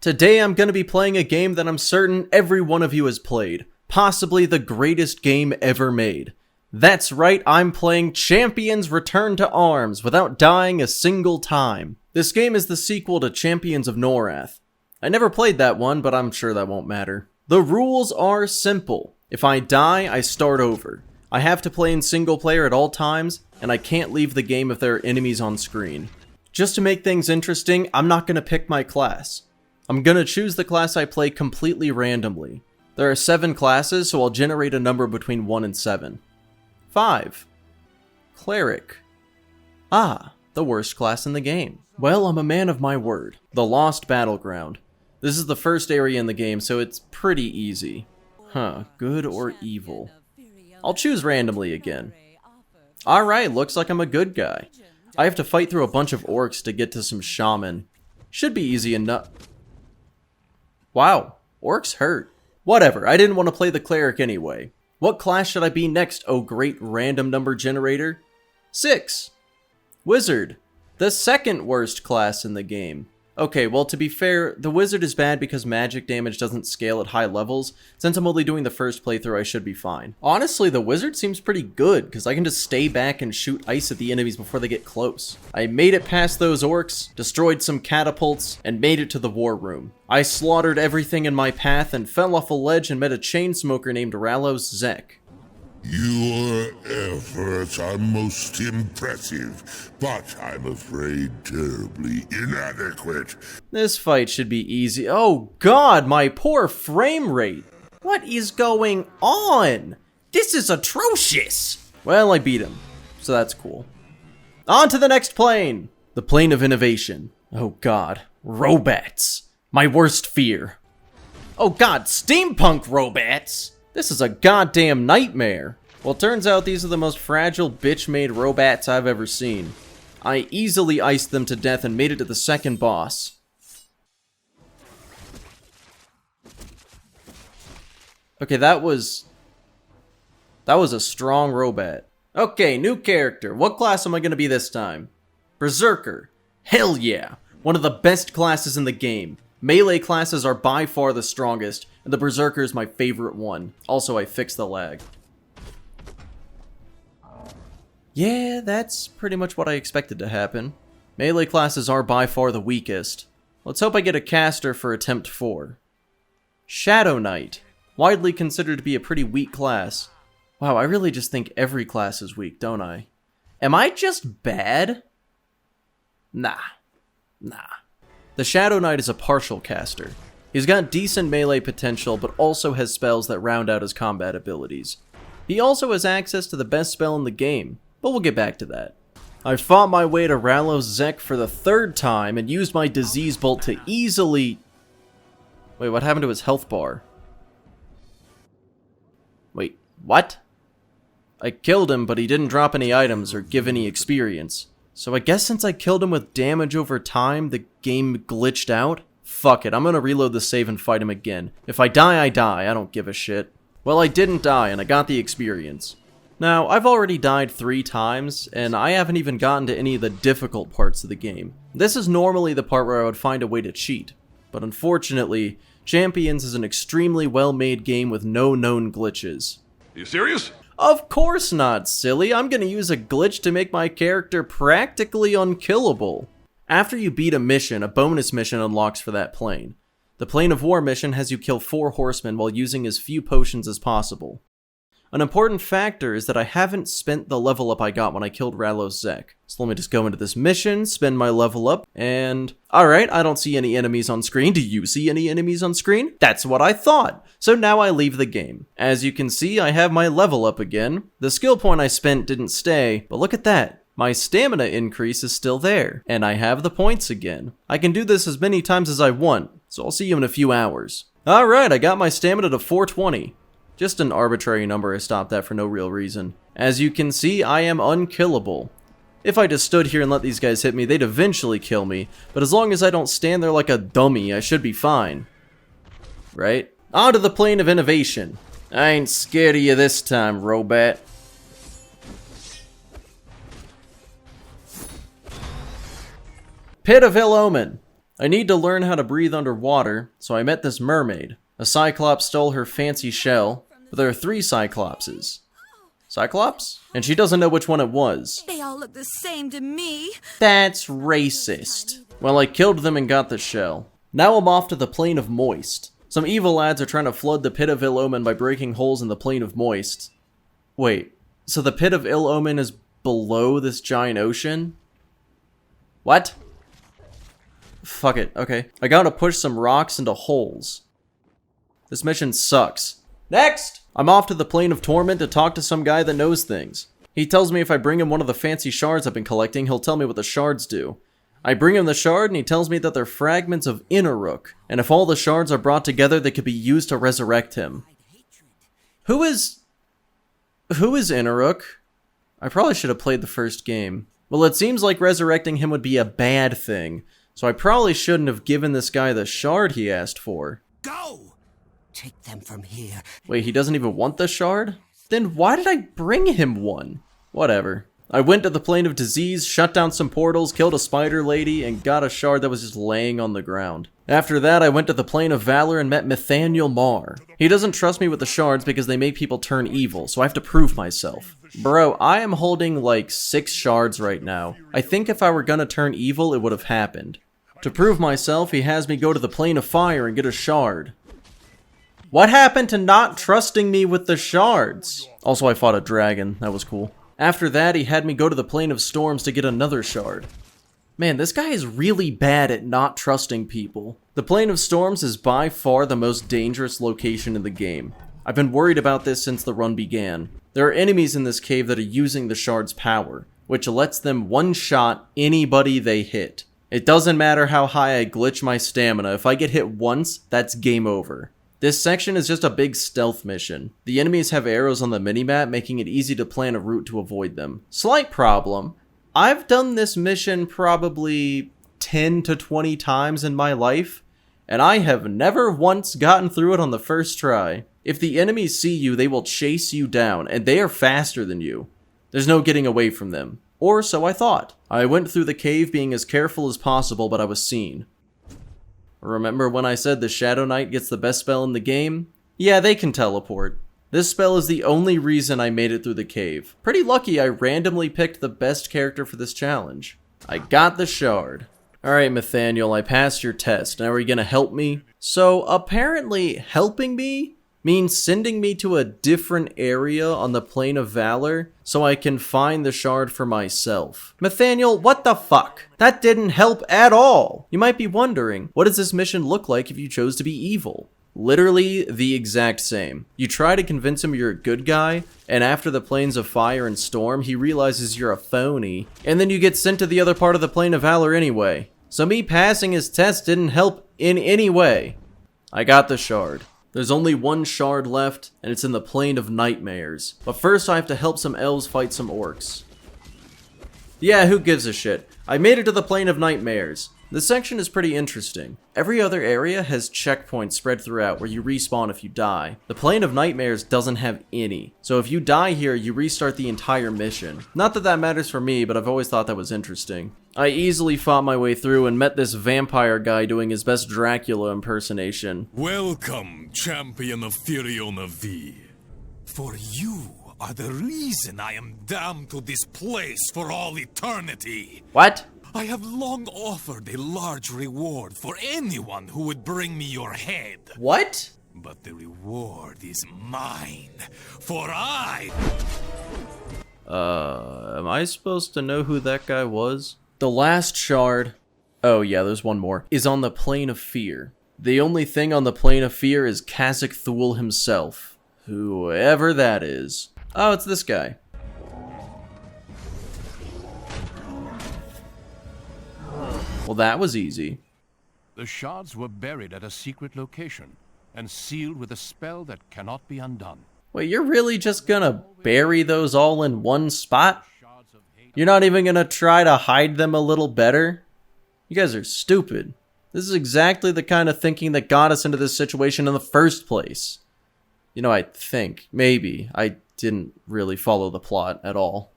Today I'm going to be playing a game that I'm certain every one of you has played. Possibly the greatest game ever made. That's right, I'm playing Champions Return to Arms without dying a single time. This game is the sequel to Champions of Norath. I never played that one, but I'm sure that won't matter. The rules are simple. If I die, I start over. I have to play in single player at all times, and I can't leave the game if there are enemies on screen. Just to make things interesting, I'm not going to pick my class. I'm gonna choose the class I play completely randomly. There are 7 classes, so I'll generate a number between 1 and 7. 5. Cleric. Ah, the worst class in the game. Well, I'm a man of my word. The Lost Battleground. This is the first area in the game, so it's pretty easy. Good or evil? I'll choose randomly again. Alright, looks like I'm a good guy. I have to fight through a bunch of orcs to get to some shaman. Should be easy enough. Wow, orcs hurt. Whatever, I didn't want to play the cleric anyway. What class should I be next, oh great random number generator? 6. Wizard. The second worst class in the game. Okay, well to be fair, the wizard is bad because magic damage doesn't scale at high levels. Since I'm only doing the first playthrough, I should be fine. Honestly, the wizard seems pretty good because I can just stay back and shoot ice at the enemies before they get close. I made it past those orcs, destroyed some catapults, and made it to the war room. I slaughtered everything in my path and fell off a ledge and met a chain smoker named Ralos Zek. Your efforts are most impressive, but I'm afraid terribly inadequate. This fight should be easy. Oh god, my poor frame rate. What is going on? This is atrocious. Well, I beat him, so that's cool. On to the next plane. The plane of innovation. Oh god, robots. My worst fear. Oh god, steampunk robots. This is a goddamn nightmare. Well, turns out these are the most fragile bitch-made robots I've ever seen. I easily iced them to death and made it to the second boss. Okay, that was a strong robot. Okay, new character. What class am I gonna be this time? Berserker. Hell yeah. One of the best classes in the game. Melee classes are by far the strongest, and the Berserker is my favorite one. Also, I fixed the lag. Yeah, that's pretty much what I expected to happen. Melee classes are by far the weakest. Let's hope I get a caster for attempt 4. Shadow Knight. Widely considered to be a pretty weak class. Wow, I really just think every class is weak, don't I? Am I just bad? Nah. The Shadow Knight is a partial caster. He's got decent melee potential, but also has spells that round out his combat abilities. He also has access to the best spell in the game, but we'll get back to that. I fought my way to Ralos Zek for the 3rd time and used my Disease Bolt to easily... Wait, what happened to his health bar? Wait, what? I killed him, but he didn't drop any items or give any experience. So I guess since I killed him with damage over time, the game glitched out? Fuck it, I'm gonna reload the save and fight him again. If I die, I die, I don't give a shit. Well, I didn't die, and I got the experience. Now, I've already died 3 times, and I haven't even gotten to any of the difficult parts of the game. This is normally the part where I would find a way to cheat. But unfortunately, Champions is an extremely well-made game with no known glitches. Are you serious? Of course not, silly. I'm gonna use a glitch to make my character practically unkillable. After you beat a mission, a bonus mission unlocks for that plane. The Plane of War mission has you kill 4 horsemen while using as few potions as possible. An important factor is that I haven't spent the level up I got when I killed Ralos Zek. So let me just go into this mission, spend my level up, and... Alright, I don't see any enemies on screen. Do you see any enemies on screen? That's what I thought! So now I leave the game. As you can see, I have my level up again. The skill point I spent didn't stay, but look at that. My stamina increase is still there, and I have the points again. I can do this as many times as I want, so I'll see you in a few hours. Alright, I got my stamina to 420. Just an arbitrary number I stopped at for no real reason. As you can see, I am unkillable. If I just stood here and let these guys hit me, they'd eventually kill me, but as long as I don't stand there like a dummy, I should be fine. Right? On to the Plane of Innovation. I ain't scared of you this time, robot. Pit of Ill Omen. I need to learn how to breathe underwater, so I met this mermaid. A Cyclops stole her fancy shell, but there are 3 Cyclopses. Cyclops? And she doesn't know which one it was. They all look the same to me. That's racist. Well, I killed them and got the shell. Now I'm off to the Plane of Moist. Some evil lads are trying to flood the Pit of Ill Omen by breaking holes in the Plane of Moist. Wait, so the Pit of Ill Omen is below this giant ocean? What? Fuck it, okay. I gotta push some rocks into holes. This mission sucks. Next! I'm off to the Plane of Torment to talk to some guy that knows things. He tells me if I bring him one of the fancy shards I've been collecting, he'll tell me what the shards do. I bring him the shard and he tells me that they're fragments of Inaruk, and if all the shards are brought together, they could be used to resurrect him. Who is Inaruk? I probably should have played the first game. Well, it seems like resurrecting him would be a bad thing, so I probably shouldn't have given this guy the shard he asked for. Go! Take them from here. Wait, he doesn't even want the shard? Then why did I bring him one? Whatever. I went to the Plane of Disease, shut down some portals, killed a spider lady, and got a shard that was just laying on the ground. After that, I went to the Plane of Valor and met Nathaniel Marr. He doesn't trust me with the shards because they make people turn evil, so I have to prove myself. Bro, I am holding like 6 shards right now. I think if I were gonna turn evil, it would have happened. To prove myself, he has me go to the Plane of Fire and get a shard. What happened to not trusting me with the shards? Also, I fought a dragon. That was cool. After that, he had me go to the Plane of Storms to get another shard. Man, this guy is really bad at not trusting people. The Plane of Storms is by far the most dangerous location in the game. I've been worried about this since the run began. There are enemies in this cave that are using the shard's power, which lets them one-shot anybody they hit. It doesn't matter how high I glitch my stamina, if I get hit once, that's game over. This section is just a big stealth mission. The enemies have arrows on the minimap, making it easy to plan a route to avoid them. Slight problem. I've done this mission probably 10 to 20 times in my life, and I have never once gotten through it on the first try. If the enemies see you, they will chase you down, and they are faster than you. There's no getting away from them. Or so I thought. I went through the cave being as careful as possible, but I was seen. Remember when I said the Shadow Knight gets the best spell in the game? Yeah, they can teleport. This spell is the only reason I made it through the cave. Pretty lucky I randomly picked the best character for this challenge. I got the shard. Alright, Nathaniel, I passed your test. Now are you gonna help me? So, apparently, helping me means sending me to a different area on the Plane of Valor so I can find the shard for myself. Nathaniel, what the fuck? That didn't help at all! You might be wondering, what does this mission look like if you chose to be evil? Literally the exact same. You try to convince him you're a good guy, and after the Planes of Fire and Storm, he realizes you're a phony, and then you get sent to the other part of the Plane of Valor anyway. So me passing his test didn't help in any way. I got the shard. There's only one shard left, and it's in the Plane of Nightmares. But first I have to help some elves fight some orcs. Yeah, who gives a shit? I made it to the Plane of Nightmares. This section is pretty interesting. Every other area has checkpoints spread throughout where you respawn if you die. The Plane of Nightmares doesn't have any. So if you die here, you restart the entire mission. Not that that matters for me, but I've always thought that was interesting. I easily fought my way through and met this vampire guy doing his best Dracula impersonation. Welcome, champion of Firiona V. For you are the reason I am damned to this place for all eternity. What? I have long offered a large reward for anyone who would bring me your head. What? But the reward is mine, for I... Am I supposed to know who that guy was? The last shard, oh yeah, there's one more, is on the Plane of Fear. The only thing on the Plane of Fear is Khazak Thul himself. Whoever that is. Oh, it's this guy. Well, that was easy. The shards were buried at a secret location and sealed with a spell that cannot be undone. Wait, you're really just gonna bury those all in one spot? You're not even gonna try to hide them a little better? You guys are stupid. This is exactly the kind of thinking that got us into this situation in the first place. You know, I think, maybe, I didn't really follow the plot at all.